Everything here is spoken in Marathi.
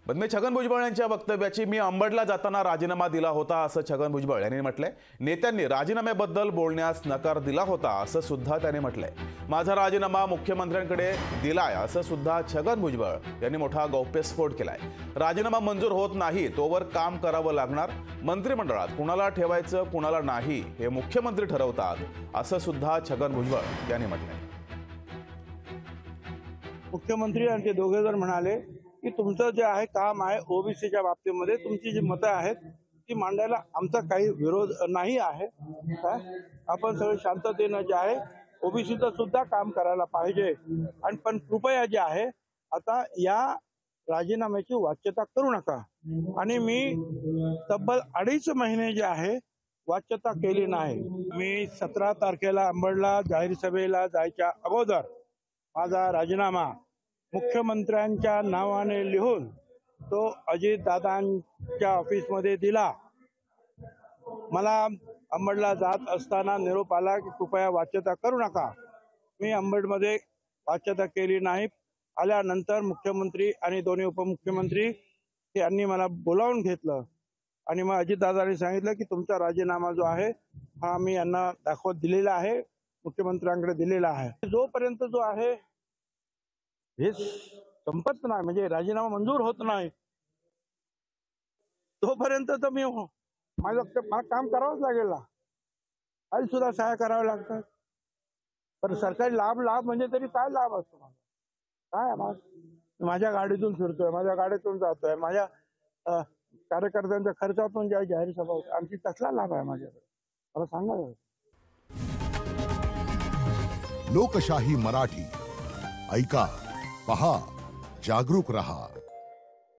बदमे छगन भुजबळ यांच्या वक्तव्याची मी अंबडला जाताना राजीनामा दिला होता असं छगन भुजबळ यांनी म्हटलंय। नेत्यांनी राजीनाम्याबद्दल बोलण्यास नकार दिला होता असं सुद्धा त्यांनी म्हटलंय। माझा राजीनामा मुख्यमंत्र्यांकडे दिलाय असं सुद्धा छगन भुजबळ यांनी मोठा गौप्यस्फोट केलाय। राजीनामा मंजूर होत नाही तोवर काम करावं लागणार। मंत्रिमंडळात कुणाला ठेवायचं कुणाला नाही हे मुख्यमंत्री ठरवतात असं सुद्धा छगन भुजबळ यांनी म्हटलंय। मुख्यमंत्री आणि ते दोघे जण म्हणाले की तुमचं जे आहे काम आहे ओबीसीच्या बाबतीमध्ये तुमची जी मतं आहेत ती मांडायला आमचा काही विरोध नाही आहे। आपण सगळे शांततेने जे आहे ओबीसीचं सुद्धा काम करायला पाहिजे आणि पण कृपया जे आहे आता या राजीनाम्याची वाच्यता करू नका। आणि मी तब्बल 2.5 महिने जे आहे वाच्यता केली नाही। मी 17 तारखेला अंबडला जाहीर सभेला जायच्या अगोदर माझा राजीनामा मुख्यमंत्र्यांच्या नावाने लिहून तो अजितदादांच्या ऑफिसमध्ये दिला। मला अंबडला जात असताना निरोप आला की कृपया वाच्यता करू नका। मी अंबडमध्ये वाच्यता केली नाही। आल्यानंतर मुख्यमंत्री आणि दोन्ही उपमुख्यमंत्री यांनी मला बोलावून घेतलं आणि मग अजितदादांनी सांगितलं की तुमचा राजीनामा जो आहे हा मी यांना दाखवत दिलेला आहे, मुख्यमंत्र्यांकडे दिलेला आहे। जोपर्यंत जो आहे हे संपत नाही म्हणजे राजीनामा मंजूर होत नाही तोपर्यंत तर मी मला काम करावंच लागेल ना। काही सुद्धा सहाय्य करावं लागतं। पण सरकारी लाभ म्हणजे तरी काय लाभ असतो काय माझ्या गाडीतून फिरतोय, माझ्या गाडीतून जातोय, माझ्या कार्यकर्त्यांच्या खर्चातून ज्या जाहीर सभा होती आमची कसला लाभ आहे माझ्याकडे मला सांगा। लोकशाही मराठी ऐका, पहा, जागरूक रहा।